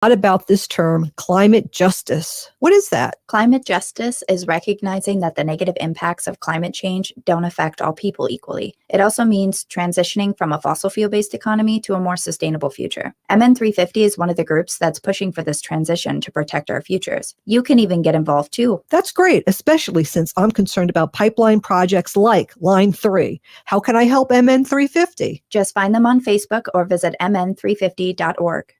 What about this term, climate justice? What is that? Climate justice is recognizing that the negative impacts of climate change don't affect all people equally. It also means transitioning from a fossil fuel-based economy to a more sustainable future. MN350 is one of the groups that's pushing for this transition to protect our futures. You can even get involved too. That's great, especially since I'm concerned about pipeline projects like Line 3. How can I help MN350? Just find them on Facebook or visit mn350.org.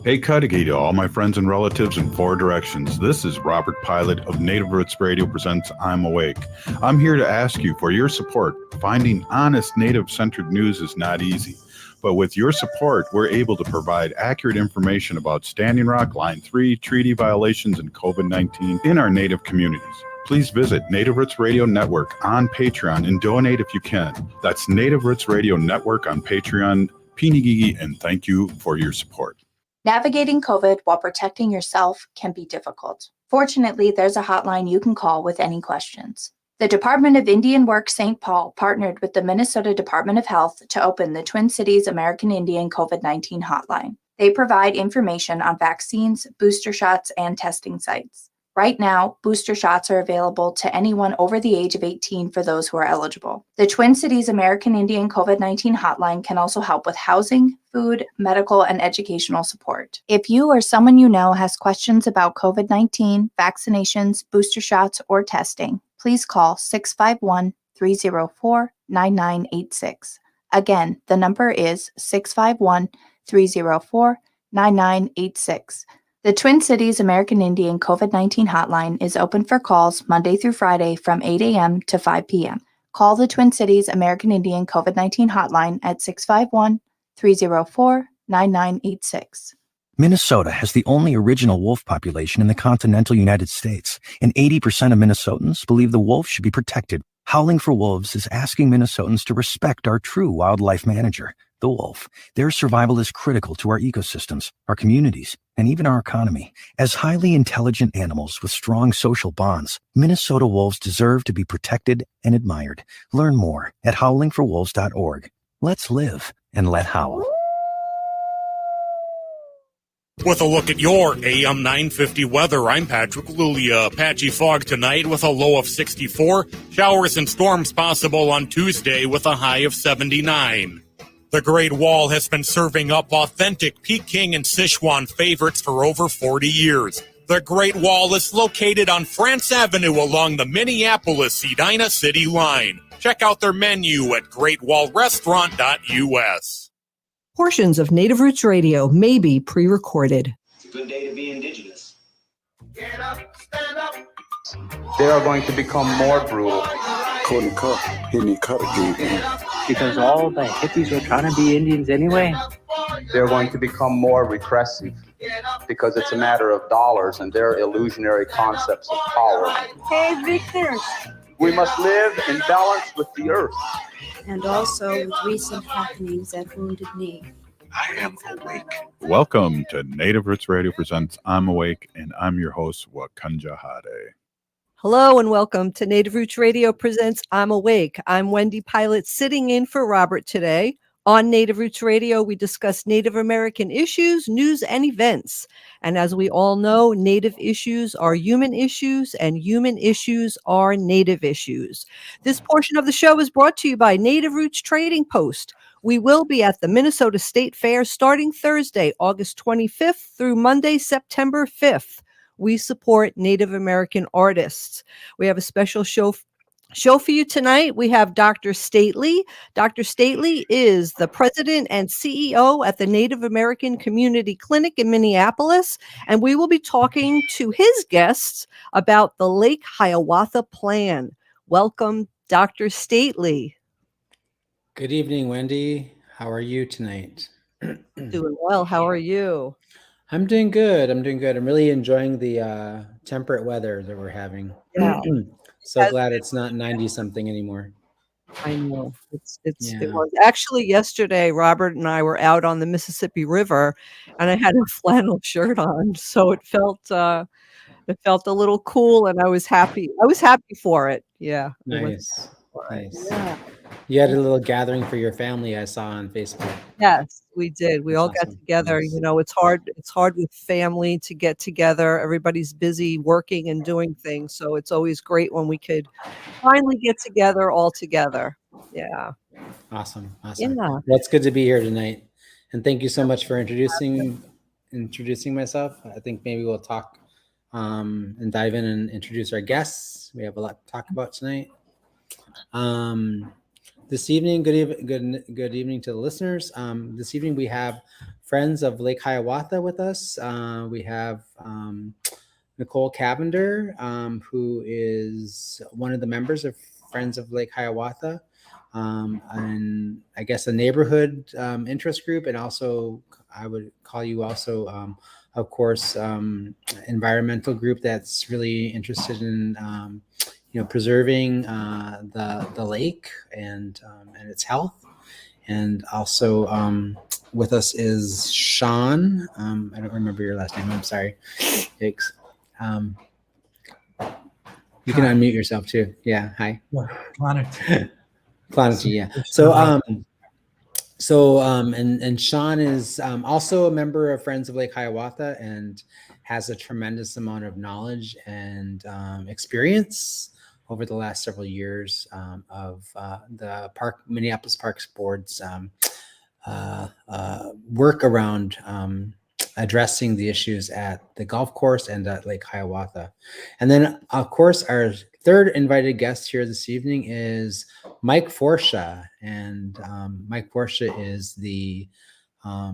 Hey, Cudahy to all my friends and relatives in four directions. This is Robert Pilot of Native Roots Radio presents I'm Awake. I'm here to ask you for your support. Finding honest Native-centered news is not easy, but with your support, we're able to provide accurate information about Standing Rock, Line 3, treaty violations, and COVID-19 in our Native communities. Please visit Native Roots Radio Network on Patreon and donate if you can. That's Native Roots Radio Network on Patreon. Pinigigi, and thank you for your support. Navigating COVID while protecting yourself can be difficult. Fortunately, there's a hotline you can call with any questions. The Department of Indian Work St. Paul partnered with the Minnesota Department of Health to open the Twin Cities American Indian COVID-19 hotline. They provide information on vaccines, booster shots, and testing sites. Right now, booster shots are available to anyone over the age of 18 for those who are eligible. The Twin Cities American Indian COVID-19 hotline can also help with housing, food, medical, and educational support. If you or someone you know has questions about COVID-19, vaccinations, booster shots, or testing, please call 651-304-9986. Again, the number is 651-304-9986. The Twin Cities American Indian COVID-19 hotline is open for calls Monday through Friday from 8 a.m. to 5 p.m. Call the Twin Cities American Indian COVID-19 hotline at 651-304-9986. Minnesota has the only original wolf population in the continental United States, and 80% of Minnesotans believe the wolf should be protected. Howling for Wolves is asking Minnesotans to respect our true wildlife manager, the wolf. Their survival is critical to our ecosystems, our communities, and even our economy. As highly intelligent animals with strong social bonds, Minnesota wolves deserve to be protected and admired. Learn more at howlingforwolves.org. Let's live and let howl. With a look at your AM 950 weather, I'm Patrick Lulia. Patchy fog tonight with a low of 64. Showers and storms possible on Tuesday with a high of 79. The Great Wall has been serving up authentic Peking and Sichuan favorites for over 40 years. The Great Wall is located on France Avenue along the Minneapolis-Edina City line. Check out their menu at greatwallrestaurant.us. Portions of Native Roots Radio may be pre-recorded. It's a good day to be indigenous. Get up, stand up. They are going to become more brutal. Because all the hippies were trying to be Indians anyway. They're going to become more repressive because it's a matter of dollars and their illusionary concepts of power. Hey, Victor. We must live in balance with the earth. And also with recent happenings at Wounded Knee. I am awake. Welcome to Native Roots Radio presents I'm Awake, and I'm your host, Wakanja Hade. Hello and welcome to Native Roots Radio presents I'm Awake. I'm Wendy Pilot sitting in for Robert today. On Native Roots Radio, we discuss Native American issues, news, and events. And as we all know, Native issues are human issues, and human issues are Native issues. This portion of the show is brought to you by Native Roots Trading Post. We will be at the Minnesota State Fair starting Thursday, August 25th through Monday, September 5th. We support Native American artists. We have a special show for you tonight. We have Dr. Stately. Dr. Stately is the president and CEO at the Native American Community Clinic in Minneapolis, and we will be talking to his guests about the Lake Hiawatha Plan. Welcome, Dr. Stately. Good evening, Wendy. How are you tonight? Doing well. How are you? I'm doing good. I'm really enjoying the temperate weather that we're having. Yeah. So glad it's not 90 something anymore. I know. It was actually yesterday, Robert and I were out on the Mississippi River and I had a flannel shirt on. So it felt a little cool and I was happy. I was happy for it. Yeah. Nice. Nice. Yeah. You had a little gathering for your family, I saw on Facebook. Yes, we did. We That's all got awesome. together. Nice. You know, it's hard with family to get together. Everybody's busy working and doing things, so it's always great when we could finally get together all together. Yeah. Awesome. Awesome. Yeah. Well, it's good to be here tonight. And thank you so much for introducing myself. I think maybe we'll talk and dive in and introduce our guests. We have a lot to talk about tonight. This evening, good evening to the listeners. This evening we have friends of Lake Hiawatha with us. We have Nicole Cavender, who is one of the members of Friends of Lake Hiawatha, and I guess a neighborhood interest group, and also I would call you also, of course, environmental group that's really interested in preserving the lake and its health. And also with us is Sean. I don't remember your last name. I'm sorry. Thanks. You can unmute yourself too. Yeah. Hi. Clonigy, yeah. And Sean is also a member of Friends of Lake Hiawatha and has a tremendous amount of knowledge and experience over the last several years of the Minneapolis Parks Board's work around addressing the issues at the golf course and at Lake Hiawatha. And then, of course, our third invited guest here this evening is Mike Porsche. And Mike Porsche is the, are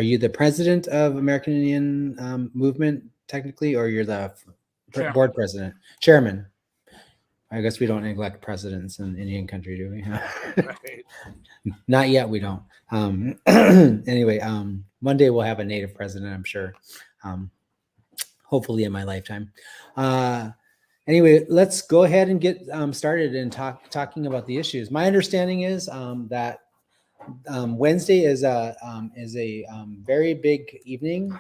you the president of American Indian Movement technically, or you're the board president? Chairman. I guess we don't neglect presidents in Indian country, do we? Right. Not yet, we don't. Anyway, one day we'll have a native president, I'm sure. Hopefully in my lifetime. Anyway, let's go ahead and get started and talking about the issues. My understanding is that Wednesday is a very big evening.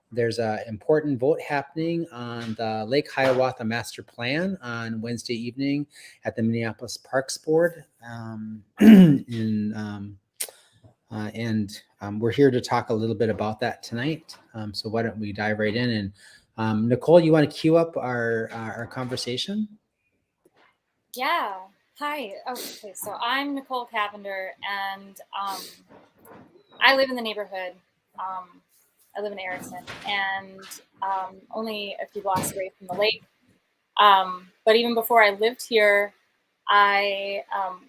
There's an important vote happening on the Lake Hiawatha Master Plan on Wednesday evening at the Minneapolis Parks Board. We're here to talk a little bit about that tonight. So why don't we dive right in? And Nicole, you want to cue up our conversation? Yeah. Hi. Okay. So I'm Nicole Cavender, and I live in the neighborhood. I live in Erickson, and only a few blocks away from the lake. But even before I lived here, I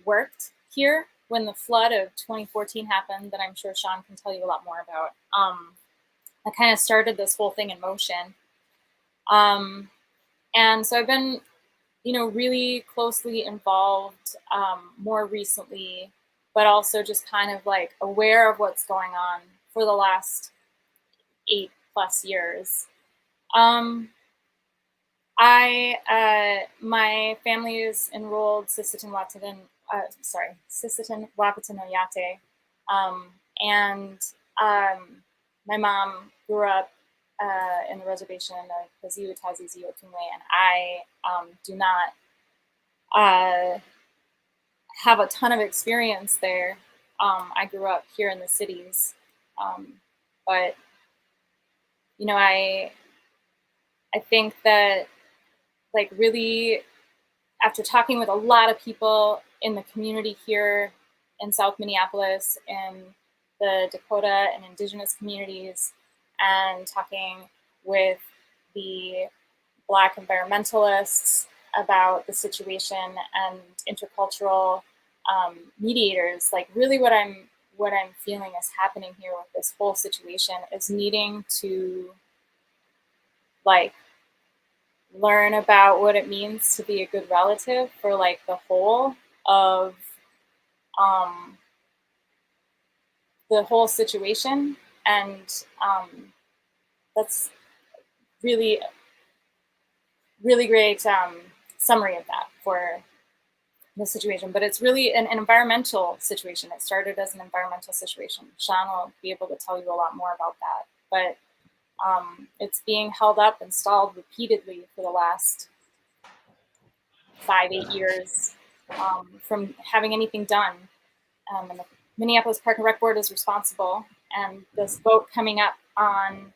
worked here when the flood of 2014 happened, that I'm sure Sean can tell you a lot more about. I kind of started this whole thing in motion. And so I've been, really closely involved more recently, but also just kind of like aware of what's going on for the last 8+ years. My family is enrolled Sisseton Wahpeton Oyate, and my mom grew up in the reservation of Paziutazi Ziotumwe, and I do not have a ton of experience there. I grew up here in the cities, but I think that, like, really, after talking with a lot of people in the community here in South Minneapolis, in the Dakota and Indigenous communities, and talking with the Black environmentalists about the situation and intercultural mediators, like, really what I'm feeling is happening here with this whole situation is needing to, like, learn about what it means to be a good relative for, like, the whole of the whole situation. And that's really, really great summary of that for the situation. But it's really an environmental situation. It started as an environmental situation. Sean will be able to tell you a lot more about that. But it's being held up and stalled repeatedly for the last 5-8 years from having anything done. And the Minneapolis Park and Rec Board is responsible. And this vote coming up on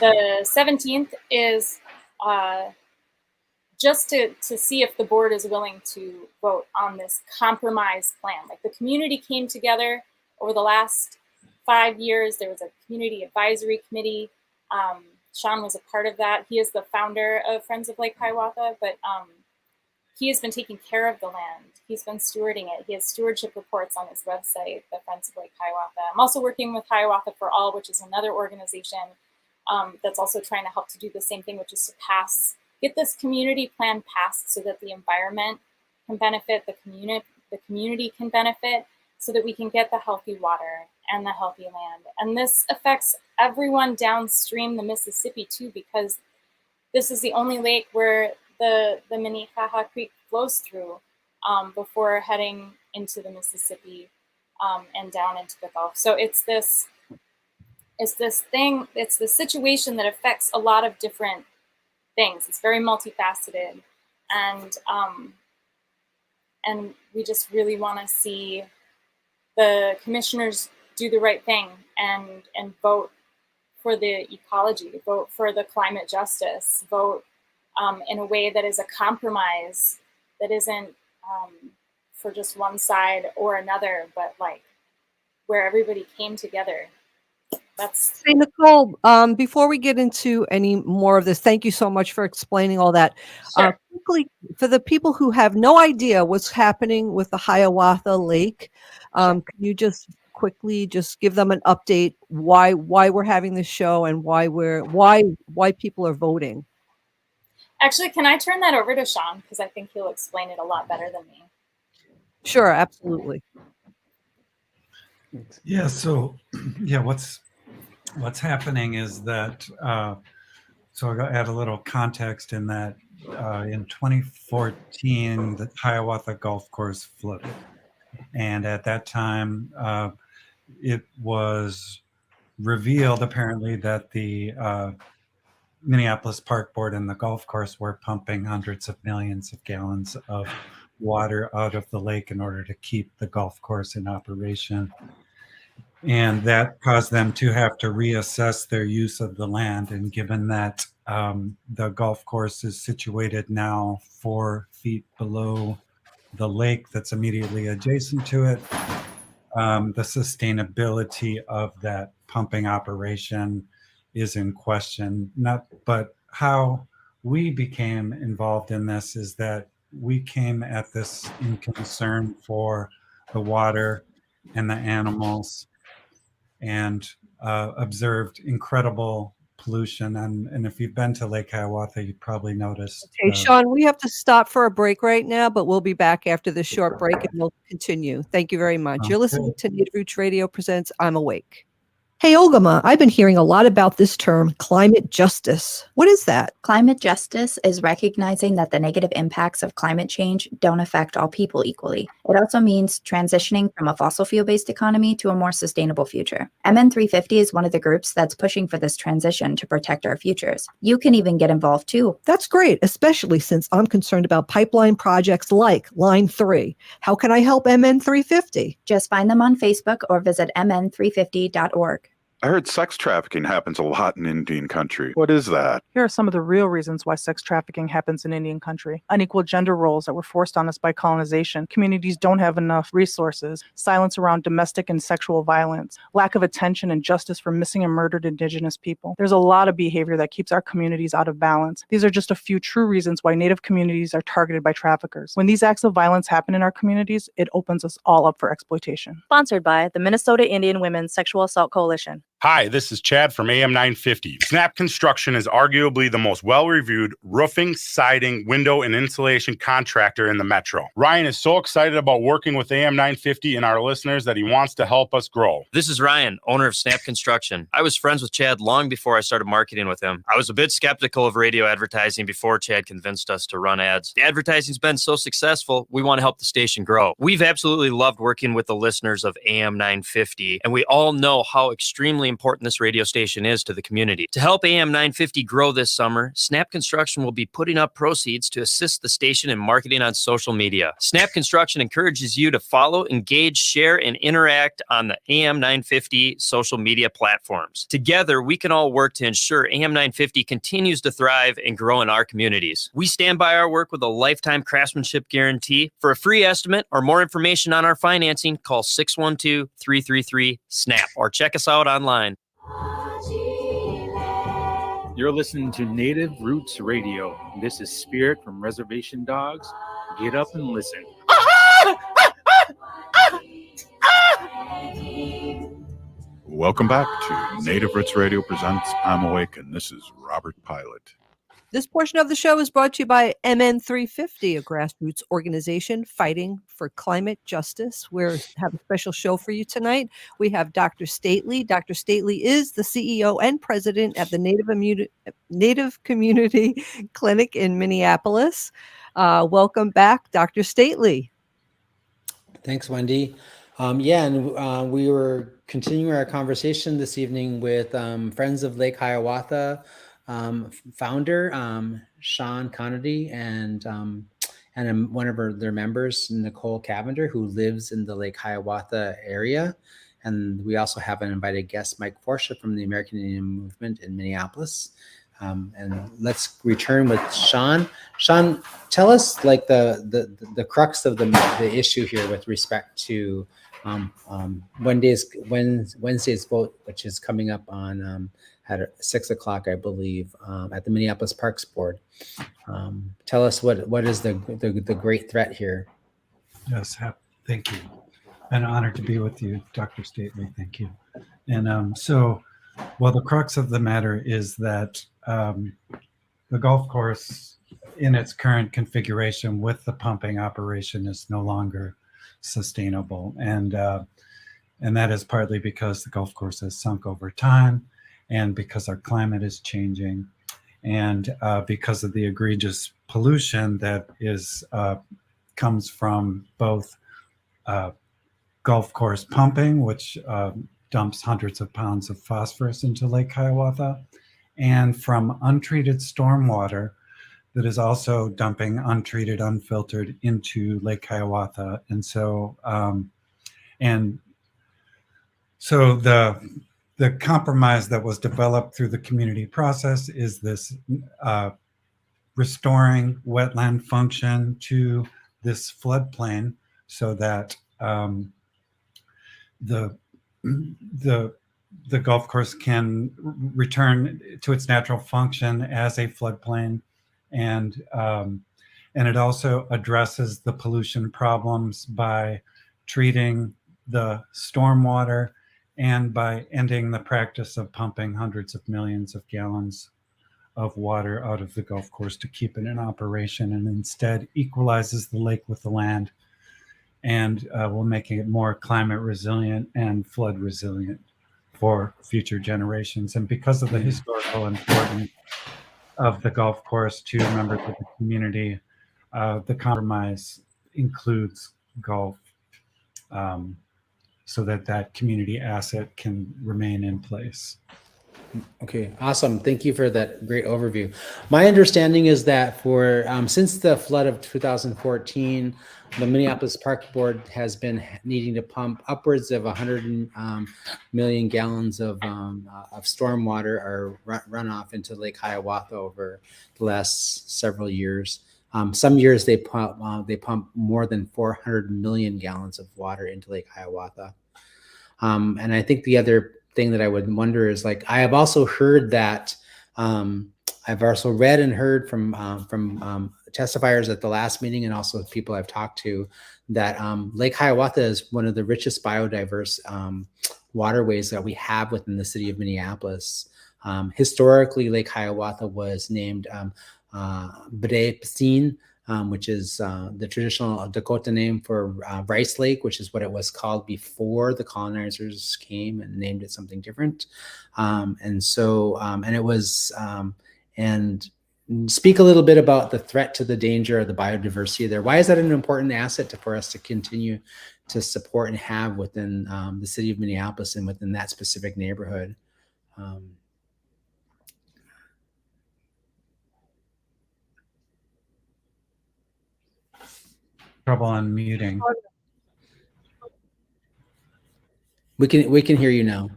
the 17th is just to see if the board is willing to vote on this compromise plan. Like, the community came together over the last 5 years. There was a community advisory committee. Sean was a part of that. He is the founder of Friends of Lake Hiawatha, but he has been taking care of the land. He's been stewarding it. He has stewardship reports on his website, the Friends of Lake Hiawatha. I'm also working with Hiawatha for All, which is another organization that's also trying to help to do the same thing, which is to get this community plan passed so that the environment can benefit, the community can benefit, so that we can get the healthy water and the healthy land. And this affects everyone downstream the Mississippi too, because this is the only lake where the Minnehaha Creek flows through before heading into the Mississippi and down into the Gulf. So it's this situation that affects a lot of different things. It's very multifaceted, and we just really want to see the commissioners do the right thing and vote for the ecology, vote for the climate justice, vote in a way that is a compromise, that isn't for just one side or another, but like where everybody came together. Hey, Nicole, before we get into any more of this, thank you so much for explaining all that. Sure. Quickly, for the people who have no idea what's happening with the Hiawatha Lake, can you just quickly just give them an update why we're having this show and why people are voting? Actually, can I turn that over to Sean? Because I think he'll explain it a lot better than me. Sure, absolutely. Yeah, so what's happening is that, so I'll add a little context in that in 2014, the Hiawatha Golf Course flooded. And at that time, it was revealed apparently that the Minneapolis Park Board and the golf course were pumping hundreds of millions of gallons of water out of the lake in order to keep the golf course in operation. And that caused them to have to reassess their use of the land. And given that the golf course is situated now 4 feet below the lake that's immediately adjacent to it, the sustainability of that pumping operation is in question. But how we became involved in this is that we came at this in concern for the water and the animals, and observed incredible pollution. And if you've been to Lake Hiawatha, you probably noticed. Okay, Sean, we have to stop for a break right now, but we'll be back after this short break and we'll continue. Thank you very much. You're listening to Native Roots Radio presents I'm Awake. Hey, Ogama, I've been hearing a lot about this term, climate justice. What is that? Climate justice is recognizing that the negative impacts of climate change don't affect all people equally. It also means transitioning from a fossil fuel-based economy to a more sustainable future. MN350 is one of the groups that's pushing for this transition to protect our futures. You can even get involved too. That's great, especially since I'm concerned about pipeline projects like Line 3. How can I help MN350? Just find them on Facebook or visit mn350.org. I heard sex trafficking happens a lot in Indian country. What is that? Here are some of the real reasons why sex trafficking happens in Indian country. Unequal gender roles that were forced on us by colonization. Communities don't have enough resources. Silence around domestic and sexual violence. Lack of attention and justice for missing and murdered Indigenous people. There's a lot of behavior that keeps our communities out of balance. These are just a few true reasons why Native communities are targeted by traffickers. When these acts of violence happen in our communities, it opens us all up for exploitation. Sponsored by the Minnesota Indian Women's Sexual Assault Coalition. Hi, this is Chad from AM 950. Snap Construction is arguably the most well-reviewed roofing, siding, window, and insulation contractor in the metro. Ryan is so excited about working with AM 950 and our listeners that he wants to help us grow. This is Ryan, owner of Snap Construction. I was friends with Chad long before I started marketing with him. I was a bit skeptical of radio advertising before Chad convinced us to run ads. The advertising's been so successful, we want to help the station grow. We've absolutely loved working with the listeners of AM 950, and we all know how extremely important this radio station is to the community. To help AM 950 grow this summer, Snap Construction will be putting up proceeds to assist the station in marketing on social media. Snap Construction encourages you to follow, engage, share, and interact on the AM 950 social media platforms. Together, we can all work to ensure AM 950 continues to thrive and grow in our communities. We stand by our work with a lifetime craftsmanship guarantee. For a free estimate or more information on our financing, call 612-333-SNAP or check us out online. You're listening to Native Roots Radio. This is Spirit from Reservation Dogs. Get up and listen. Welcome back to Native Roots Radio presents I'm Awake, and this is Robert Pilot. This portion of the show is brought to you by MN350, a grassroots organization fighting for climate justice. We have a special show for you tonight. We have Dr. Stately. Dr. Stately is the CEO and president at the Native Community Clinic in Minneapolis. Welcome back, Dr. Stately. Thanks, Wendy. We were continuing our conversation this evening with Friends of Lake Hiawatha founder Sean Conady and one of their members, Nicole Cavender, who lives in the Lake Hiawatha area. And we also have an invited guest, Mike Porsche from the American Indian Movement in Minneapolis. And let's return with Sean. Sean, tell us like the crux of the issue here with respect to Wednesday's vote, which is coming up on at 6:00, I believe, at the Minneapolis Parks Board. Tell us what is the great threat here. Yes, thank you. An honor to be with you, Dr. Stately. Thank you. And the crux of the matter is that the golf course in its current configuration with the pumping operation is no longer sustainable. And that is partly because the golf course has sunk over time, and because our climate is changing, and because of the egregious pollution that comes from both golf course pumping, which dumps hundreds of pounds of phosphorus into Lake Hiawatha, and from untreated stormwater that is also dumping untreated, unfiltered into Lake Hiawatha. And so the compromise that was developed through the community process is this restoring wetland function to this floodplain so that the golf course can return to its natural function as a floodplain, and it also addresses the pollution problems by treating the stormwater and by ending the practice of pumping hundreds of millions of gallons of water out of the golf course to keep it in operation, and instead equalizes the lake with the land, and will make it more climate resilient and flood resilient for future generations. And because of the historical importance of the golf course to members of the community, the compromise includes golf, so that community asset can remain in place. Okay, awesome. Thank you for that great overview. My understanding is that since the flood of 2014, the Minneapolis Park Board has been needing to pump upwards of 100 million gallons of stormwater or runoff into Lake Hiawatha over the last several years. Some years they pump more than 400 million gallons of water into Lake Hiawatha. And I think the other thing that I would wonder is, like, I have also heard that I've also read and heard from testifiers at the last meeting, and also people I've talked to, that Lake Hiawatha is one of the richest biodiverse waterways that we have within the city of Minneapolis. Historically, Lake Hiawatha was named Bde Piscine, which is the traditional Dakota name for Rice Lake, which is what it was called before the colonizers came and named it something different. And speak a little bit about the threat to the danger of the biodiversity there. Why is that an important asset for us to continue to support and have within the city of Minneapolis and within that specific neighborhood? Trouble unmuting. We can hear you now.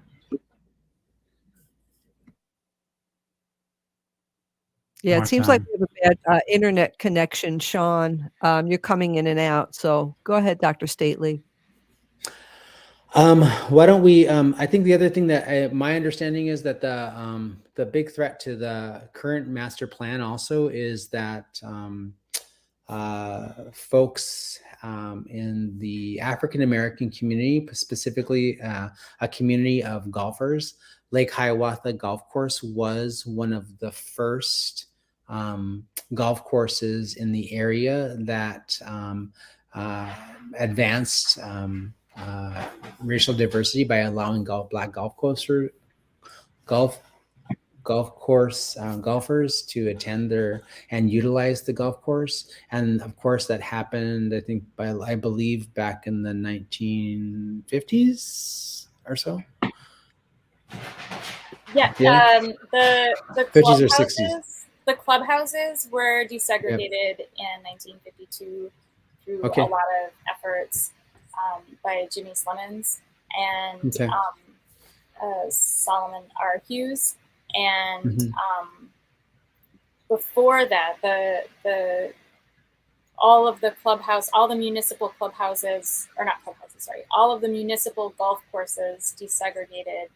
Yeah, More it seems like time. we have a bad internet connection, Sean. You're coming in and out. So go ahead, Dr. Stately. Why don't we? I think the other thing that my understanding is that the big threat to the current master plan also is that folks in the African American community, specifically a community of golfers, Lake Hiawatha Golf Course was one of the first golf courses in the area that advanced racial diversity by allowing black golfers golfers to attend there and utilize the golf course. And of course that happened, I think, I believe back in the 1950s or so. Yeah. The 50s or 60s. The clubhouses were desegregated in 1952 through a lot of efforts by Jimmy Slemons and Solomon R. Hughes. And before that, all of the municipal clubhouses, or not clubhouses, sorry, all of the municipal golf courses desegregated.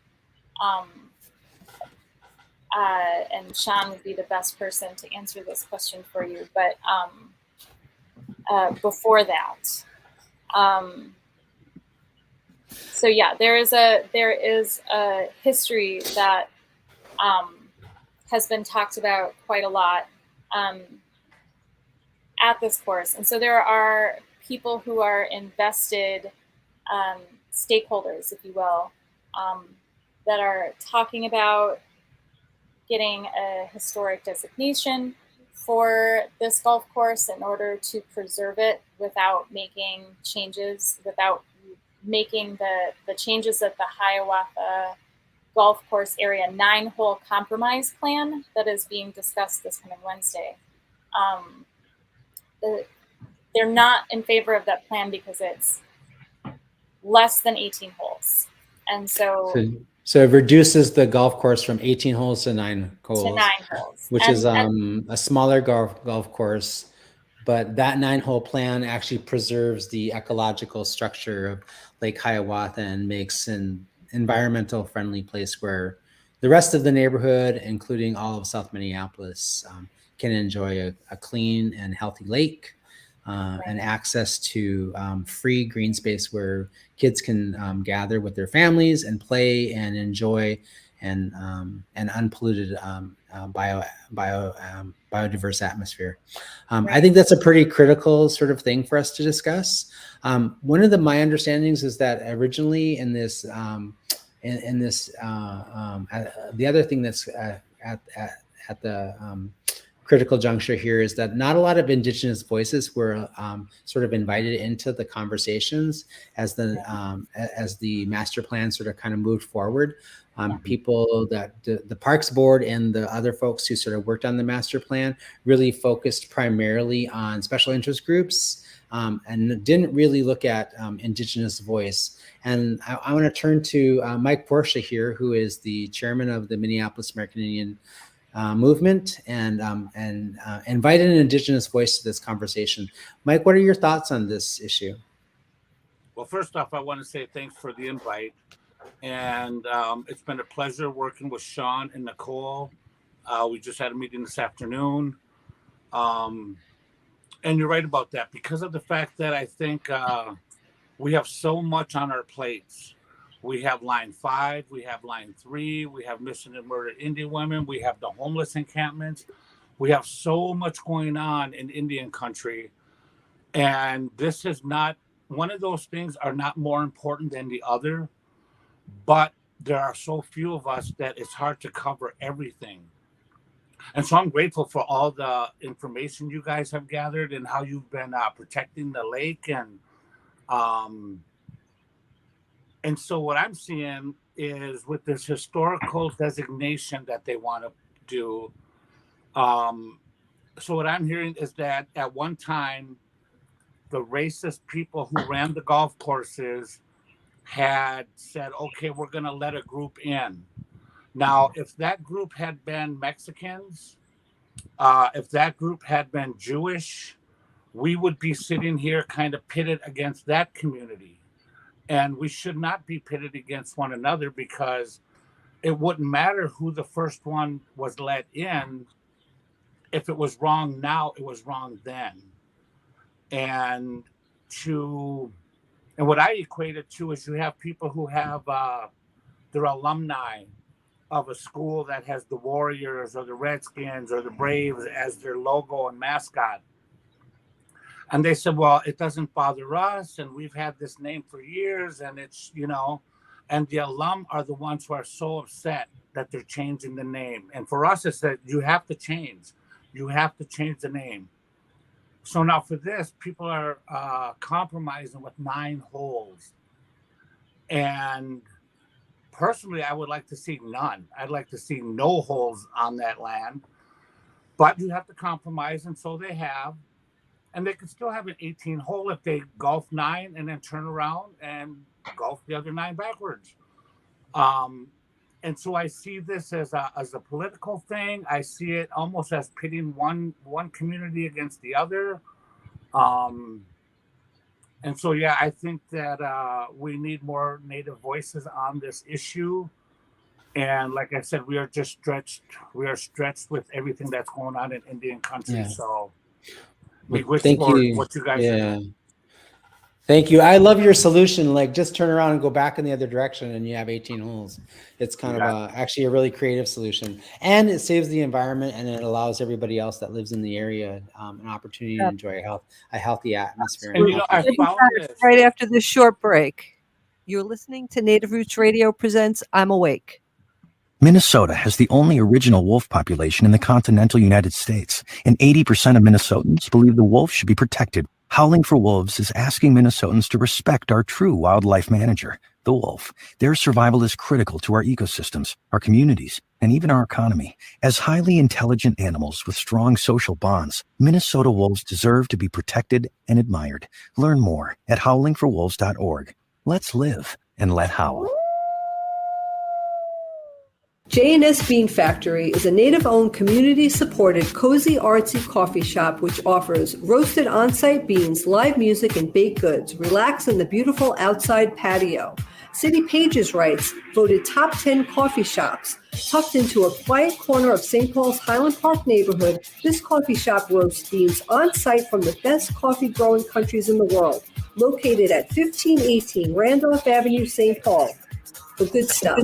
And Sean would be the best person to answer this question for you. But before that, so yeah, there is a history that has been talked about quite a lot at this course. And so there are people who are invested, stakeholders, if you will, that are talking about getting a historic designation for this golf course in order to preserve it without making changes, without making the changes that the Hiawatha Golf Course Area 9-hole compromise plan that is being discussed this coming Wednesday. They're not in favor of that plan because it's less than 18 holes. And so it reduces the golf course from 18 holes to 9 holes. To 9 holes. Which is a smaller golf course. But that 9-hole plan actually preserves the ecological structure of Lake Hiawatha and makes an environmental friendly place where the rest of the neighborhood, including all of South Minneapolis, can enjoy a clean and healthy lake and access to free green space where kids can gather with their families and play and enjoy an unpolluted biodiverse atmosphere. I think that's a pretty critical sort of thing for us to discuss. One of my understandings is that originally in this, the other thing that's at the critical juncture here is that not a lot of Indigenous voices were sort of invited into the conversations as the master plan sort of kind of moved forward. People that the Parks Board and the other folks who sort of worked on the master plan really focused primarily on special interest groups and didn't really look at Indigenous voice. And I want to turn to Mike Porsche here, who is the chairman of the Minneapolis American Indian movement, and invited an Indigenous voice to this conversation. Mike, what are your thoughts on this issue? Well, first off, I want to say thanks for the invite. And it's been a pleasure working with Sean and Nicole. We just had a meeting this afternoon. And you're right about that, because of the fact that I think we have so much on our plates. We have Line 5, we have Line 3, we have missing and murdered Indian women, we have the homeless encampments. We have so much going on in Indian country. And this is not, one of those things are not more important than the other. But there are so few of us that it's hard to cover everything. And so I'm grateful for all the information you guys have gathered and how you've been protecting the lake. And so what I'm seeing is with this historical designation that they want to do. So what I'm hearing is that at one time, the racist people who ran the golf courses had said, okay, we're going to let a group in. Now, if that group had been Mexicans, if that group had been Jewish, we would be sitting here kind of pitted against that community. And we should not be pitted against one another, because it wouldn't matter who the first one was let in. If it was wrong now, it was wrong then. And what I equate it to is you have people who have their alumni of a school that has the Warriors or the Redskins or the Braves as their logo and mascot. And they said, well, it doesn't bother us, and we've had this name for years, and it's, and the alum are the ones who are so upset that they're changing the name. And for us, it's that you have to change. You have to change the name. So now for this, people are compromising with 9 holes. And personally, I would like to see none. I'd like to see no holes on that land. But you have to compromise, and so they have. And they could still have an 18 hole if they golf 9 and then turn around and golf the other 9 backwards. And so I see this as a political thing. I see it almost as pitting one community against the other. And so, yeah, I think that we need more Native voices on this issue. And like I said, we are just stretched. We are stretched with everything that's going on in Indian country. Yeah. So we wish Thank for you. what you guys are doing. Thank you. I love your solution. Like, just turn around and go back in the other direction, and you have 18 holes. It's kind of actually a really creative solution, and it saves the environment, and it allows everybody else that lives in the area an opportunity to enjoy a healthy atmosphere. And I found this right after this short break. You're listening to Native Roots Radio presents I'm Awake. Minnesota has the only original wolf population in the continental United States, and 80% of Minnesotans believe the wolf should be protected. Howling for Wolves is asking Minnesotans to respect our true wildlife manager, the wolf. Their survival is critical to our ecosystems, our communities, and even our economy. As highly intelligent animals with strong social bonds, Minnesota wolves deserve to be protected and admired. Learn more at howlingforwolves.org. Let's live and let howl. J&S Bean Factory is a Native-owned, community-supported, cozy, artsy coffee shop which offers roasted on-site beans, live music, and baked goods. Relax in the beautiful outside patio. City Pages writes, voted top 10 coffee shops. Tucked into a quiet corner of St. Paul's Highland Park neighborhood, this coffee shop roasts beans on-site from the best coffee-growing countries in the world. Located at 1518 Randolph Avenue, St. Paul. The good stuff.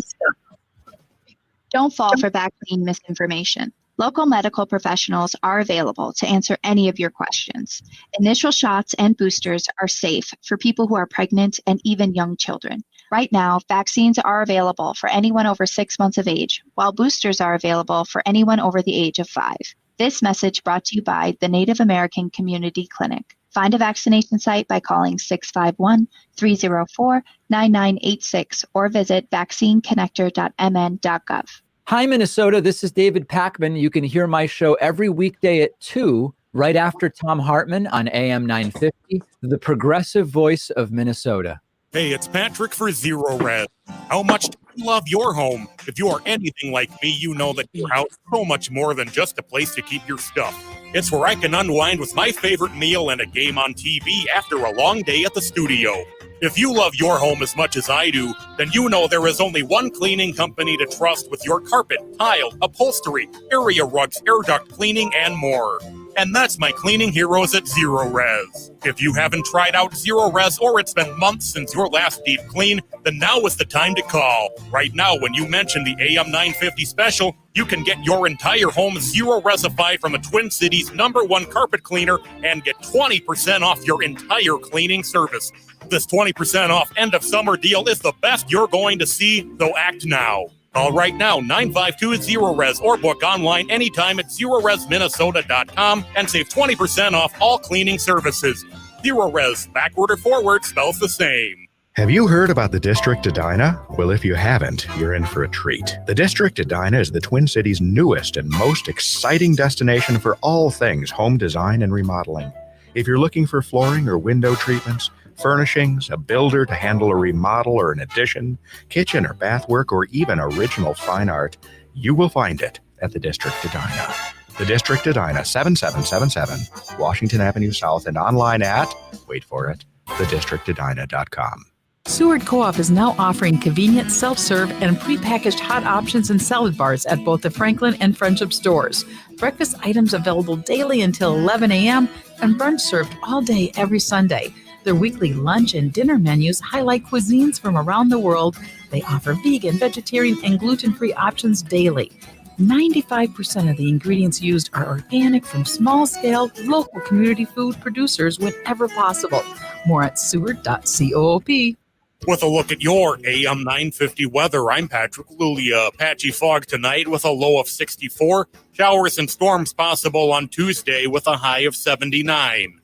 Don't fall for vaccine misinformation. Local medical professionals are available to answer any of your questions. Initial shots and boosters are safe for people who are pregnant and even young children. Right now, vaccines are available for anyone over 6 months of age, while boosters are available for anyone over the age of 5. This message brought to you by the Native American Community Clinic. Find a vaccination site by calling 651-304-9986 or visit vaccineconnector.mn.gov. Hi, Minnesota. This is David Packman. You can hear my show every weekday at 2, right after Tom Hartman on AM 950, the progressive voice of Minnesota. Hey, it's Patrick for Zero Res. How much do you love your home? If you are anything like me, you know that your house is so much more than just a place to keep your stuff. It's where I can unwind with my favorite meal and a game on TV after a long day at the studio. If you love your home as much as I do, then you know there is only one cleaning company to trust with your carpet, tile, upholstery, area rugs, air duct cleaning, and more. And that's my cleaning heroes at Zero Res. If you haven't tried out Zero Res or it's been months since your last deep clean, then now is the time to call. Right now, when you mention the AM 950 special, you can get your entire home Zero Resified from the Twin Cities' #1 carpet cleaner and get 20% off your entire cleaning service. This 20% off end of summer deal is the best you're going to see, so act now. Call right now, 952-ZERO-RES, or book online anytime at ZeroResMinnesota.com and save 20% off all cleaning services. Zero Res, backward or forward, spells the same. Have you heard about the District Edina? Well, if you haven't, you're in for a treat. The District Edina is the Twin Cities' newest and most exciting destination for all things home design and remodeling. If you're looking for flooring or window treatments, furnishings, a builder to handle a remodel or an addition, kitchen or bath work, or even original fine art, you will find it at the District Edina. The District Edina, 7777 Washington Avenue South, and online at, wait for it, thedistrictedina.com. Seward Co-op is now offering convenient self-serve and prepackaged hot options and salad bars at both the Franklin and Friendship stores. Breakfast items available daily until 11 a.m. and brunch served all day every Sunday. Their weekly lunch and dinner menus highlight cuisines from around the world. They offer vegan, vegetarian, and gluten-free options daily. 95% of the ingredients used are organic from small-scale, local community food producers whenever possible. More at seward.coop. With a look at your AM 950 weather, I'm Patrick Lulia. Patchy fog tonight with a low of 64. Showers and storms possible on Tuesday with a high of 79.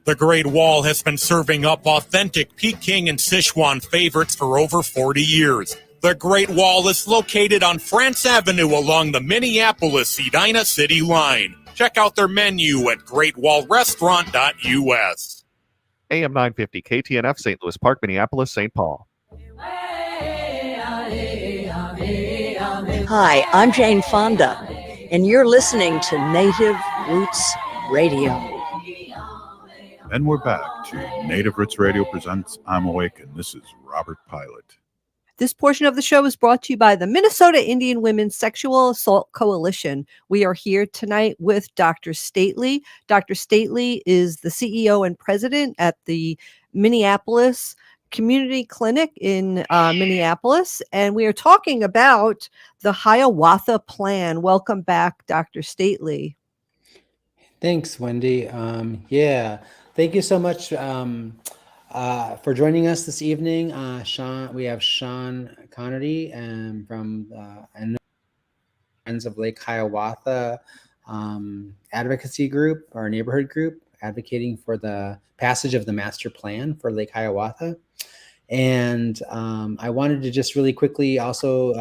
The Great Wall has been serving up authentic Peking and Sichuan favorites for over 40 years. The Great Wall is located on France Avenue along the Minneapolis-Edina city line. Check out their menu at greatwallrestaurant.us. AM 950 KTNF, St. Louis Park, Minneapolis, St. Paul. Hi, I'm Jane Fonda, and you're listening to Native Roots Radio. And we're back to Native Roots Radio presents I'm Awake, and this is Robert Pilot. This portion of the show is brought to you by the Minnesota Indian Women's Sexual Assault Coalition. We are here tonight with Dr. Stately. Dr. Stately is the CEO and president at the Minneapolis Community Clinic in Minneapolis, and we are talking about the Hiawatha Plan. Welcome back, Dr. Stately. Thanks, Wendy. Thank you so much for joining us this evening. We have Sean Connerty from Friends of Lake Hiawatha advocacy group, our neighborhood group, advocating for the passage of the master plan for Lake Hiawatha. And I wanted to just really quickly also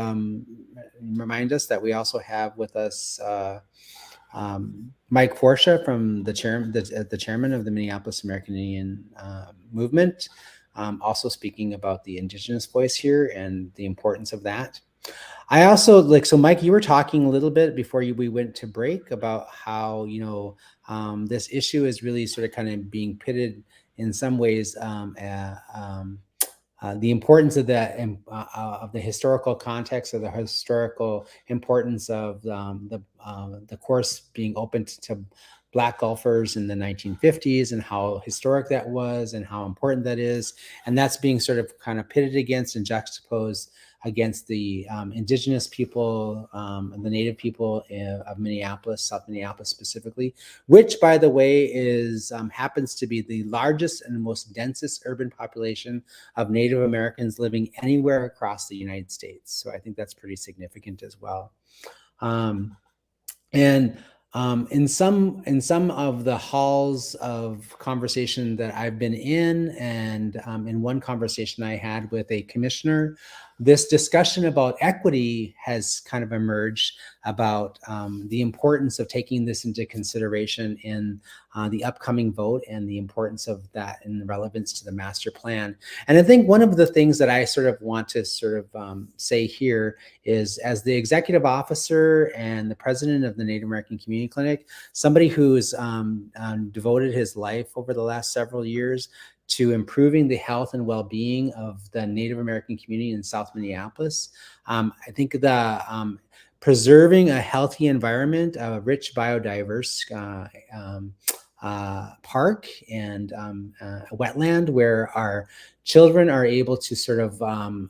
remind us that we also have with us Mike Porsche from the chairman of the Minneapolis American Indian movement, also speaking about the indigenous voice here and the importance of that. I also so Mike, you were talking a little bit before we went to break about how, this issue is really sort of kind of being pitted in some ways, the importance of the historical context, or the historical importance of the course being open to Black golfers in the 1950s, and how historic that was and how important that is. And that's being sort of kind of pitted against and juxtaposed against the indigenous people, the native people of Minneapolis, South Minneapolis specifically, which, by the way, is happens to be the largest and most densest urban population of Native Americans living anywhere across the United States. So I think that's pretty significant as well. In some of the halls of conversation that I've been in, and in one conversation I had with a commissioner, this discussion about equity has kind of emerged about the importance of taking this into consideration in the upcoming vote, and the importance of that in relevance to the master plan. And I think one of the things that I sort of want to say here is, as the executive officer and the president of the Native American Community Clinic, somebody who's devoted his life over the last several years to improving the health and well-being of the Native American community in South Minneapolis. I think the preserving a healthy environment, a rich biodiverse park and wetland where our children are able to sort of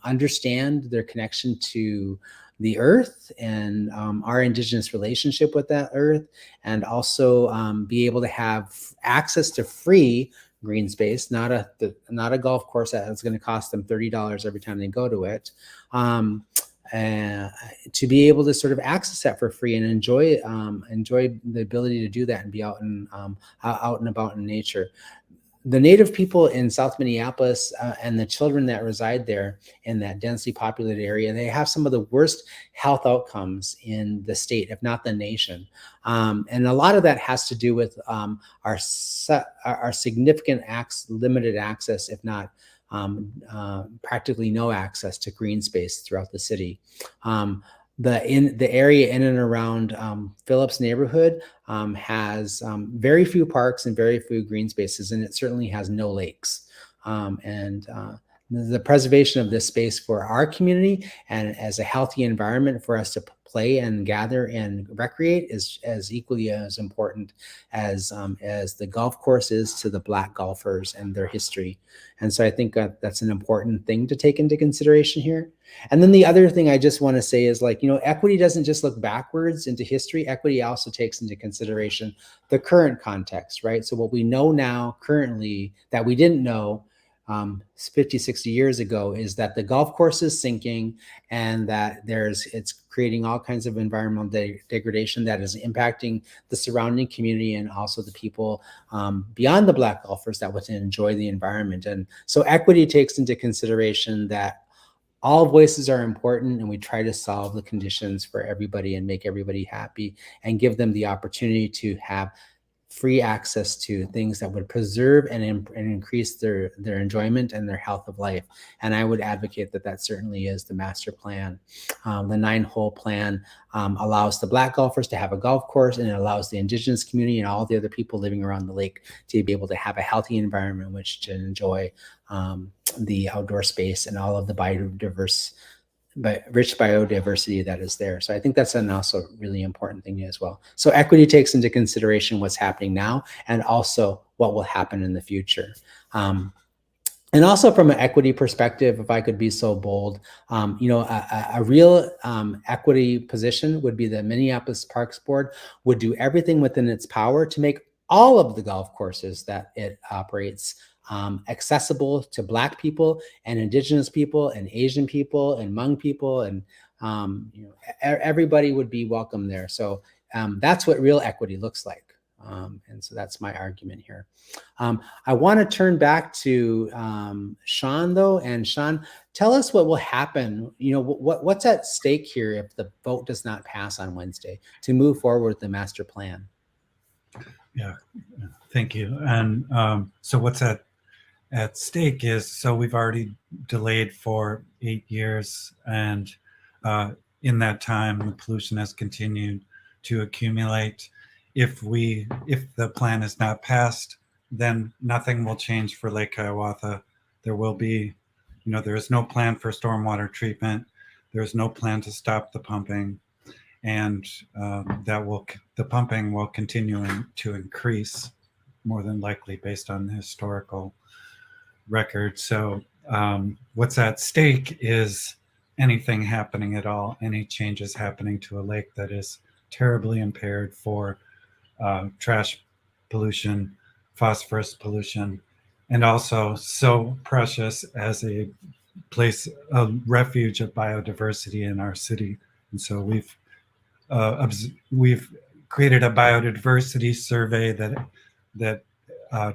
understand their connection to the earth and our indigenous relationship with that earth, and also be able to have access to free green space, not a golf course that's going to cost them $30 every time they go to it, to be able to sort of access that for free and enjoy the ability to do that and be out and about in nature. the Native people in South Minneapolis and the children that reside there in that densely populated area, they have some of the worst health outcomes in the state, if not the nation. And a lot of that has to do with our significant limited access, if not practically no access to green space throughout the city. The area in and around Phillips neighborhood has very few parks and very few green spaces, and it certainly has no lakes. The preservation of this space for our community and as a healthy environment for us to play and gather and recreate is as equally as important as the golf course is to the Black golfers and their history. And so I think that's an important thing to take into consideration here. And then the other thing I just want to say is, like, equity doesn't just look backwards into history. Equity also takes into consideration the current context, right? So what we know now currently that we didn't know 50, 60 years ago is that the golf course is sinking and that it's creating all kinds of environmental degradation that is impacting the surrounding community and also the people beyond the Black golfers that would enjoy the environment. And so equity takes into consideration that all voices are important, and we try to solve the conditions for everybody and make everybody happy and give them the opportunity to have free access to things that would preserve and increase their enjoyment and their health of life. And I would advocate that certainly is the master plan. The 9-hole plan allows the Black golfers to have a golf course, and it allows the Indigenous community and all the other people living around the lake to be able to have a healthy environment in which to enjoy the outdoor space and all of the rich biodiversity that is there. So I think that's an also really important thing as well. So equity takes into consideration what's happening now and also what will happen in the future. And also from an equity perspective, if I could be so bold, a real equity position would be the Minneapolis Parks Board would do everything within its power to make all of the golf courses that it operates accessible to Black people and Indigenous people and Asian people and Hmong people, and everybody would be welcome there. So that's what real equity looks like. And so that's my argument here. I want to turn back to Sean, though. And Sean, tell us what will happen. What's at stake here if the vote does not pass on Wednesday to move forward with the master plan? Yeah, thank you. And so what's at stake is, so we've already delayed for 8 years, and in that time, the pollution has continued to accumulate. If the plan is not passed, then nothing will change for Lake Hiawatha. There will be, there is no plan for stormwater treatment. There is no plan to stop the pumping, and the pumping will continue to increase, more than likely, based on the historical record. So what's at stake is anything happening at all, any changes happening to a lake that is terribly impaired for trash pollution, phosphorus pollution, and also so precious as a place of refuge of biodiversity in our city. And so we've created a biodiversity survey that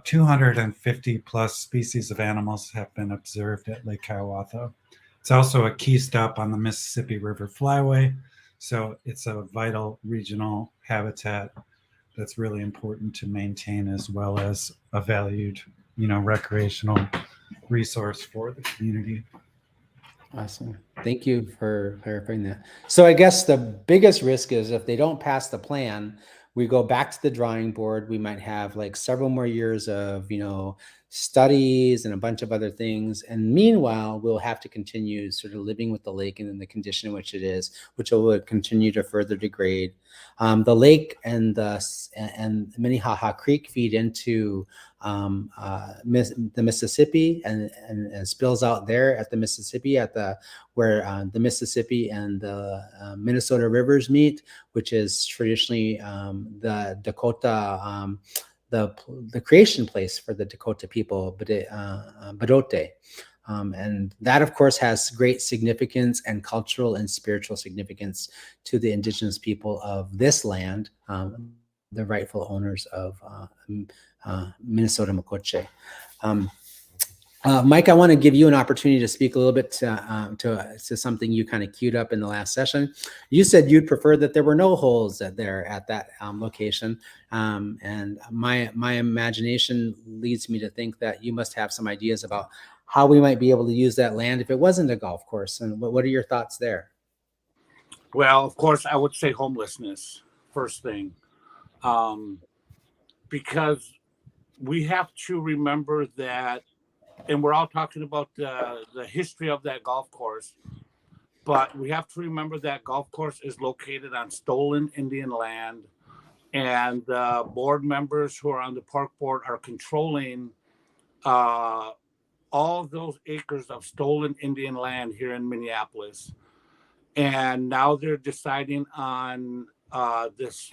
250 plus species of animals have been observed at Lake Hiawatha. It's also a key stop on the Mississippi River Flyway. So it's a vital regional habitat that's really important to maintain, as well as a valued, recreational resource for the community. Awesome. Thank you for clarifying that. So I guess the biggest risk is if they don't pass the plan, we go back to the drawing board. We might have like several more years of, studies and a bunch of other things. And meanwhile, we'll have to continue sort of living with the lake and in the condition in which it is, which will continue to further degrade. The lake and Minnehaha Creek feed into the Mississippi and spills out there at the Mississippi where the Mississippi and the Minnesota rivers meet, which is traditionally the Dakota, the creation place for the Dakota people, Badote. And that, of course, has great significance and cultural and spiritual significance to the Indigenous people of this land, the rightful owners of Minnesota Makoche. Mike, I want to give you an opportunity to speak a little bit to something you kind of queued up in the last session. You said you'd prefer that there were no holes there at that location, and my imagination leads me to think that you must have some ideas about how we might be able to use that land if it wasn't a golf course. And what are your thoughts there? Well, of course, I would say homelessness first thing, because we have to remember that. And we're all talking about the history of that golf course, but we have to remember that golf course is located on stolen Indian land, and the board members who are on the park board are controlling all those acres of stolen Indian land here in Minneapolis. And now they're deciding on this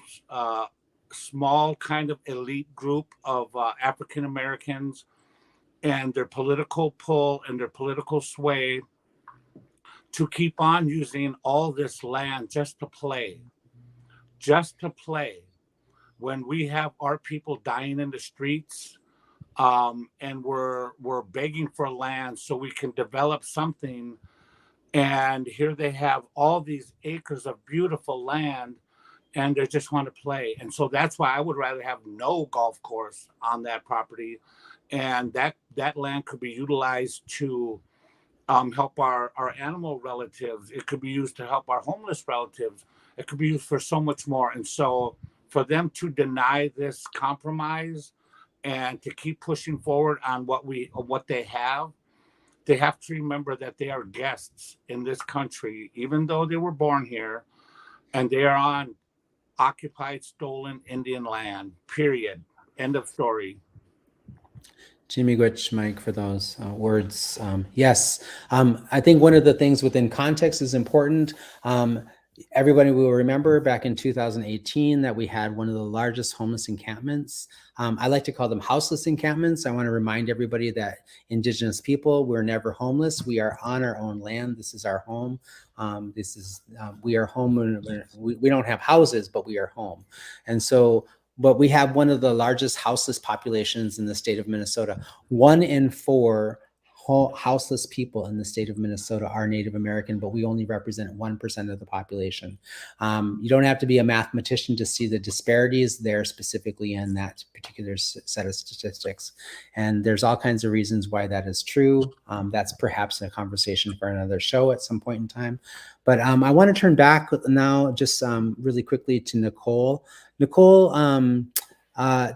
small kind of elite group of African Americans and their political pull and their political sway to keep on using all this land just to play, when we have our people dying in the streets, and we're begging for land so we can develop something. And here they have all these acres of beautiful land, and they just want to play. And so that's why I would rather have no golf course on that property. And that land could be utilized to help our animal relatives. It could be used to help our homeless relatives. It could be used for so much more. And so for them to deny this compromise and to keep pushing forward on what they have to remember that they are guests in this country, even though they were born here, and they are on occupied, stolen Indian land, period. End of story. Jimmy Gwitch, Mike, for those words. Yes, I think one of the things within context is important. Everybody will remember back in 2018 that we had one of the largest homeless encampments. I like to call them houseless encampments. I want to remind everybody that Indigenous people, we're never homeless. We are on our own land. This is our home. We are home. We don't have houses, but we are home. And so, but we have one of the largest houseless populations in the state of Minnesota. 1 in 4 houseless people in the state of Minnesota are Native American, but we only represent 1% of the population. You don't have to be a mathematician to see the disparities there specifically in that particular set of statistics. And there's all kinds of reasons why that is true. That's perhaps a conversation for another show at some point in time. But I want to turn back now just really quickly to Nicole. Nicole,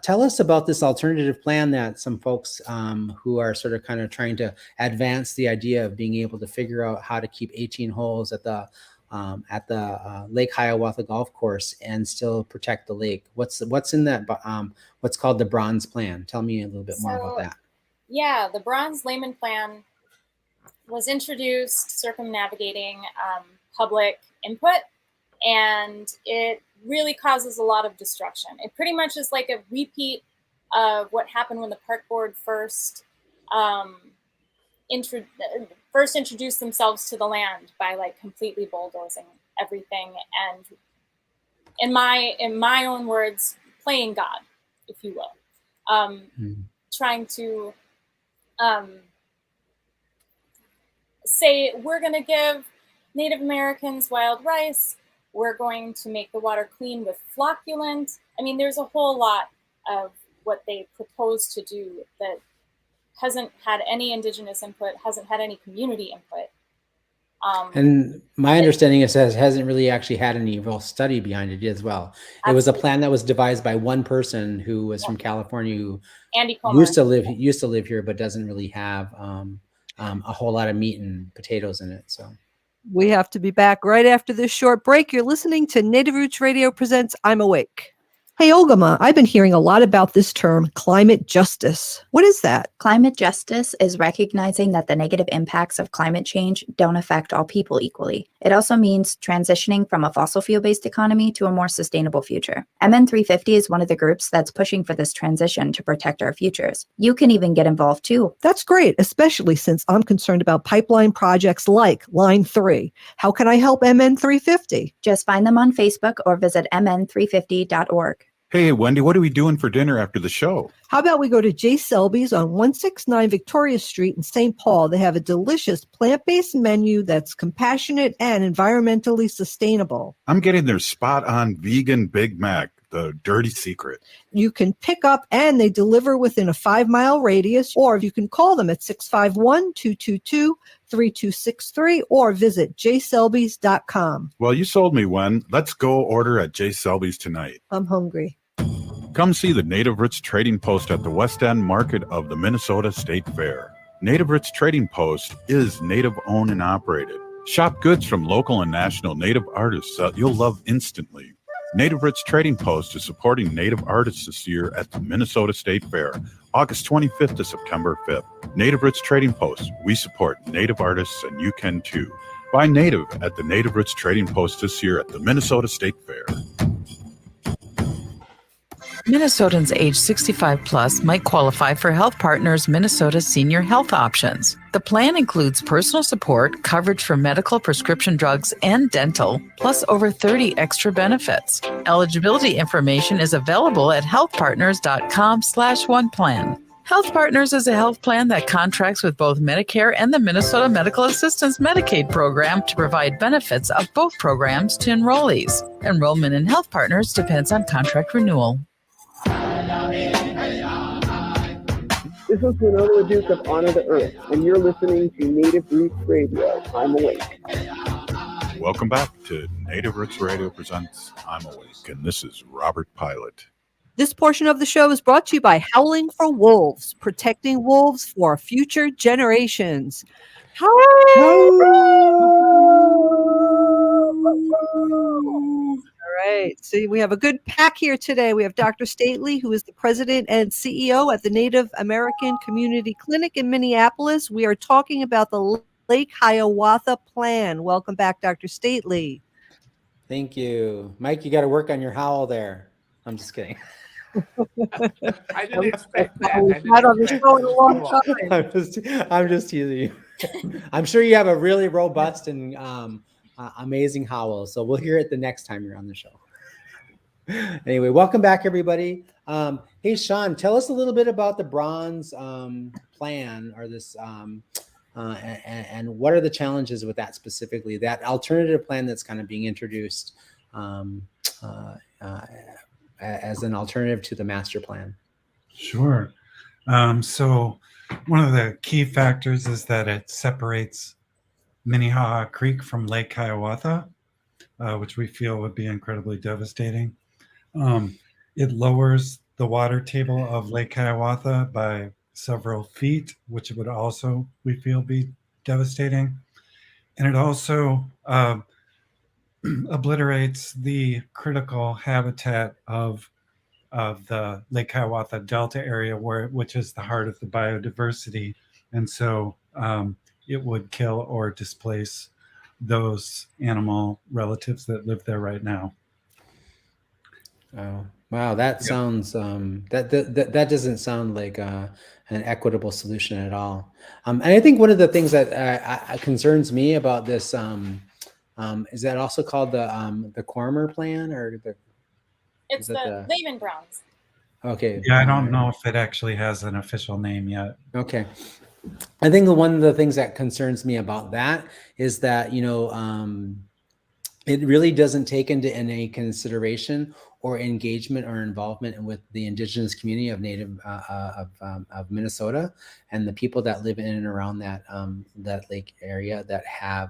tell us about this alternative plan that some folks who are sort of kind of trying to advance the idea of being able to figure out how to keep 18 holes at the Lake Hiawatha Golf Course and still protect the lake. What's in that? What's called the Bronze Plan? Tell me a little bit more about that. Yeah, the Bronze Layman Plan was introduced circumnavigating public input, and it really causes a lot of destruction. It pretty much is like a repeat of what happened when the park board first introduced themselves to the land by like completely bulldozing everything, and in my own words, playing God, if you will, trying to say we're going to give Native Americans wild rice. We're going to make the water clean with flocculant. I mean, there's a whole lot of what they propose to do that hasn't had any Indigenous input, hasn't had any community input. And my understanding is it hasn't really actually had any real study behind it as well. It was a plan that was devised by one person who was from California, who Andy Comer. used to live here, but doesn't really have a whole lot of meat and potatoes in it. So. We have to be back right after this short break. You're listening to Native Roots Radio presents I'm Awake. Hey, Olgama, I've been hearing a lot about this term, climate justice. What is that? Climate justice is recognizing that the negative impacts of climate change don't affect all people equally. It also means transitioning from a fossil fuel-based economy to a more sustainable future. MN350 is one of the groups that's pushing for this transition to protect our futures. You can even get involved too. That's great, especially since I'm concerned about pipeline projects like Line 3. How can I help MN350? Just find them on Facebook or visit mn350.org. Hey, Wendy, what are we doing for dinner after the show? How about we go to J. Selby's on 169 Victoria Street in St. Paul? They have a delicious plant-based menu that's compassionate and environmentally sustainable. I'm getting their spot-on vegan Big Mac, the dirty secret. You can pick up and they deliver within a 5-mile radius, or you can call them at 651-222-3263 or visit jselbys.com. Well, you sold me, Wen. Let's go order at J. Selby's tonight. I'm hungry. Come see the Native Roots Trading Post at the West End Market of the Minnesota State Fair. Native Roots Trading Post is Native-owned and operated. Shop goods from local and national Native artists that you'll love instantly. Native Roots Trading Post is supporting Native artists this year at the Minnesota State Fair, August 25th to September 5th. Native Roots Trading Post, we support Native artists and you can too. Buy Native at the Native Roots Trading Post this year at the Minnesota State Fair. Minnesotans age 65 plus might qualify for Health Partners Minnesota Senior Health Options. The plan includes personal support, coverage for medical, prescription drugs, and dental, plus over 30 extra benefits. Eligibility information is available at healthpartners.com/oneplan. Health Partners is a health plan that contracts with both Medicare and the Minnesota Medical Assistance Medicaid program to provide benefits of both programs to enrollees. Enrollment in Health Partners depends on contract renewal. This is Winona Duke of Honor the Earth, and you're listening to Native Roots Radio. I'm Awake. Welcome back to Native Roots Radio presents I'm Awake, and this is Robert Pilot. This portion of the show is brought to you by Howling for Wolves, protecting wolves for future generations. All right. So we have a good pack here today. We have Dr. Stately, who is the president and CEO at the Native American Community Clinic in Minneapolis. We are talking about the Lake Hiawatha Plan. Welcome back, Dr. Stately. Thank you. Mike, you got to work on your howl there. I'm just kidding. I didn't expect that. I'm just teasing you. I'm sure you have a really robust and amazing howl. So we'll hear it the next time you're on the show. Anyway, welcome back, everybody. Hey, Sean, tell us a little bit about the Bronze plan, or this, and what are the challenges with that specifically? That alternative plan that's kind of being introduced as an alternative to the master plan. Sure. So one of the key factors is that it separates Minnehaha Creek from Lake Hiawatha, which we feel would be incredibly devastating. It lowers the water table of Lake Hiawatha by several feet, which would also, we feel, be devastating. And it also obliterates the critical habitat of the Lake Hiawatha Delta area, which is the heart of the biodiversity. And so it would kill or displace those animal relatives that live there right now. Oh, wow. That sounds, that doesn't sound like an equitable solution at all. And I think one of the things that concerns me about this is that also called the Cormer plan, or it's the Laban Browns. Okay. Yeah, I don't know if it actually has an official name yet. Okay. I think one of the things that concerns me about that is that, it really doesn't take into any consideration or engagement or involvement with the indigenous community of of Minnesota and the people that live in and around that lake area that have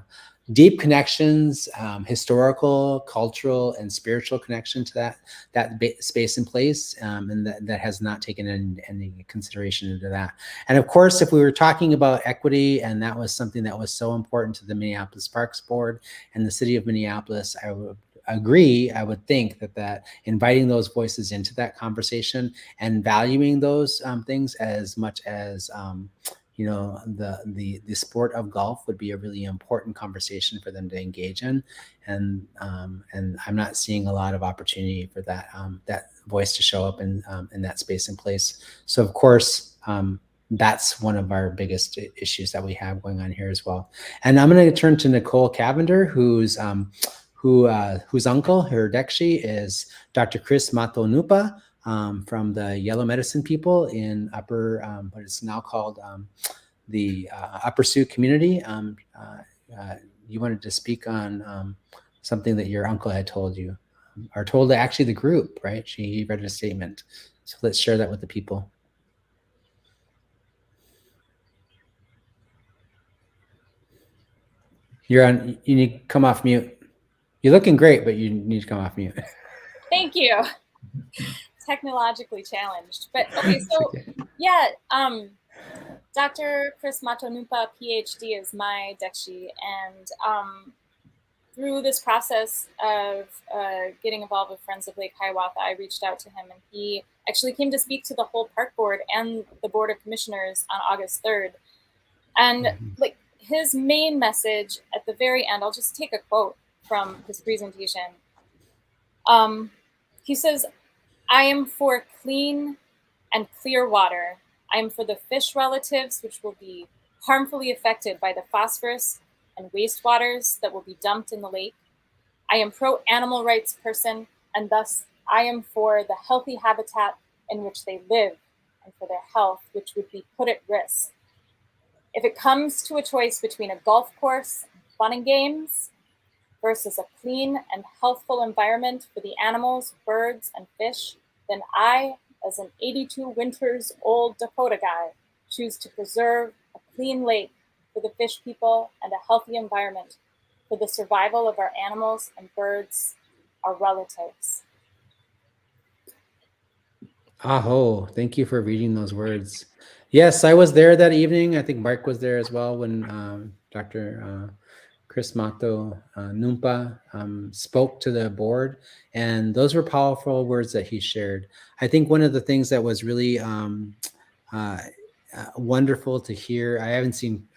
deep connections, historical, cultural, and spiritual connection to that space and place, and that has not taken any consideration into that. And of course, if we were talking about equity, and that was something that was so important to the Minneapolis Parks Board and the city of Minneapolis, I would agree. I would think that inviting those voices into that conversation and valuing those things as much as the sport of golf would be a really important conversation for them to engage in, and I'm not seeing a lot of opportunity for that voice to show up in that space and place. So of course, that's one of our biggest issues that we have going on here as well. And I'm going to turn to Nicole Cavender, who whose uncle, her Dekshi, is Dr. Chris Matonupa from the Yellow Medicine people in Upper, what is now called the Upper Sioux community. You wanted to speak on something that your uncle had told you, or told actually the group, right? He read a statement. So let's share that with the people. You're on, you need to come off mute. You're looking great, but you need to come off mute. Thank you. Technologically challenged. But okay, so yeah, Dr. Chris Matonupa, PhD, is my Dekshi, and through this process of getting involved with Friends of Lake Hiawatha, I reached out to him, and he actually came to speak to the whole park board and the Board of Commissioners on August 3rd. And like his main message at the very end, I'll just take a quote from his presentation. He says, "I am for clean and clear water. I am for the fish relatives which will be harmfully affected by the phosphorus and wastewaters that will be dumped in the lake. I am pro-animal rights person, and thus I am for the healthy habitat in which they live and for their health, which would be put at risk. If it comes to a choice between a golf course and fun and games versus a clean and healthful environment for the animals, birds, and fish, then I, as an 82 winters old Dakota guy, choose to preserve a clean lake for the fish people and a healthy environment for the survival of our animals and birds, our relatives." Aho, thank you for reading those words. Yes, I was there that evening. I think Mark was there as well when Dr. Chris Mato Numpa spoke to the board, and those were powerful words that he shared. I think one of the things that was really wonderful to hear, I haven't seen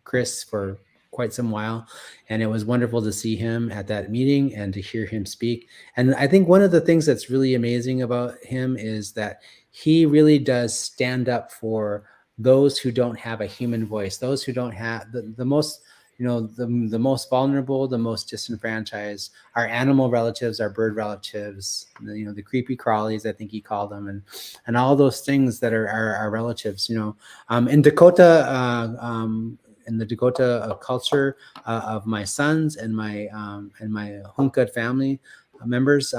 Chris for quite some while, and it was wonderful to see him at that meeting and to hear him speak. And I think one of the things that's really amazing about him is that he really does stand up for those who don't have a human voice, those who don't have the most, the most vulnerable, the most disenfranchised, our animal relatives, our bird relatives, the creepy crawlies, I think he called them, and all those things that are our relatives. In Dakota, in the Dakota culture of my sons and my Hunkad family members,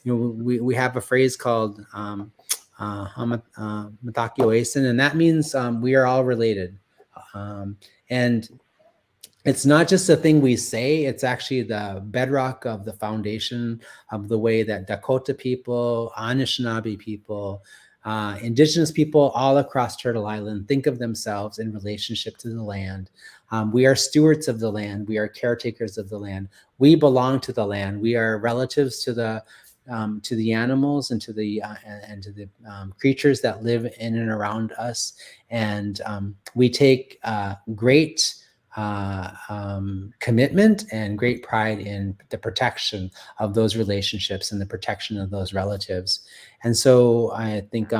we have a phrase called Matakioasin, and that means we are all related. And it's not just a thing we say, it's actually the bedrock of the foundation of the way that Dakota people, Anishinaabe people, Indigenous people all across Turtle Island think of themselves in relationship to the land. We are stewards of the land. We are caretakers of the land. We belong to the land. We are relatives to the animals and to the creatures that live in and around us. And we take great commitment and great pride in the protection of those relationships and the protection of those relatives. And so I think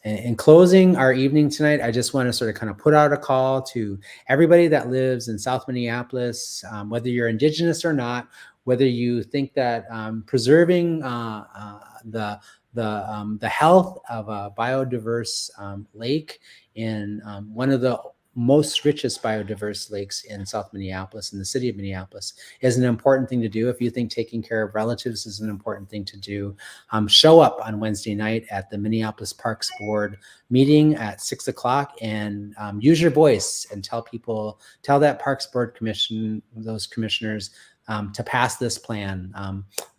in closing our evening tonight, I just want to sort of kind of put out a call to everybody that lives in South Minneapolis, whether you're Indigenous or not, whether you think that preserving the health of a biodiverse lake in one of the most richest biodiverse lakes in South Minneapolis, in the city of Minneapolis, is an important thing to do. If you think taking care of relatives is an important thing to do, show up on Wednesday night at the Minneapolis Parks Board meeting at 6 o'clock and use your voice and tell that Parks Board Commission, those commissioners, to pass this plan.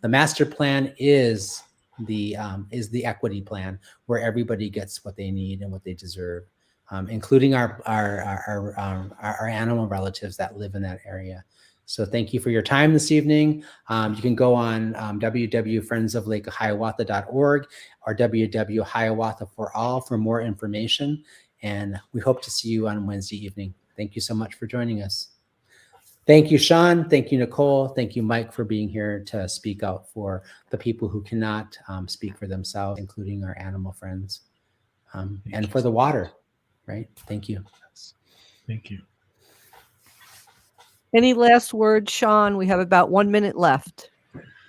The master plan is the equity plan, where everybody gets what they need and what they deserve, including our animal relatives that live in that area. So thank you for your time this evening. You can go on www.friendsoflakehiawatha.org or www.hiawatha4all for more information. And we hope to see you on Wednesday evening. Thank you so much for joining us. Thank you, Sean. Thank you, Nicole. Thank you, Mike, for being here to speak out for the people who cannot speak for themselves, including our animal friends, and for the water, right? Thank you. Thank you. Any last words, Sean? We have about 1 minute left.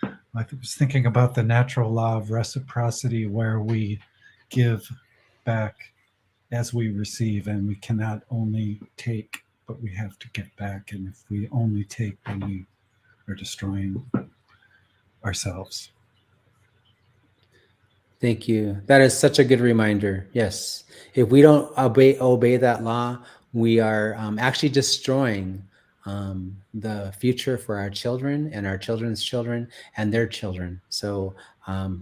I was thinking about the natural law of reciprocity, where we give back as we receive, and we cannot only take, but we have to get back. And if we only take, then we are destroying ourselves. Thank you. That is such a good reminder. Yes. If we don't obey that law, we are actually destroying the future for our children and our children's children and their children. So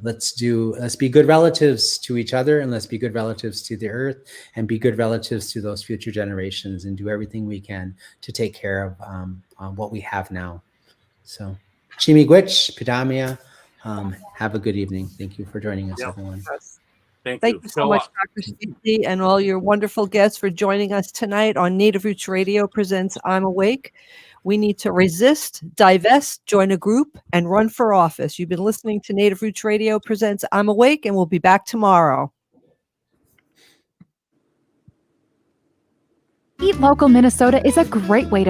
let's be good relatives to each other, and let's be good relatives to the earth, and be good relatives to those future generations, and do everything we can to take care of what we have now. So, Chimigwich, Pidamia, have a good evening. Thank you for joining us, everyone. Thank you so much, Dr. Stacey, and all your wonderful guests for joining us tonight on Native Roots Radio presents I'm Awake. We need to resist, divest, join a group, and run for office. You've been listening to Native Roots Radio presents I'm Awake, and we'll be back tomorrow. Eat Local Minnesota is a great way to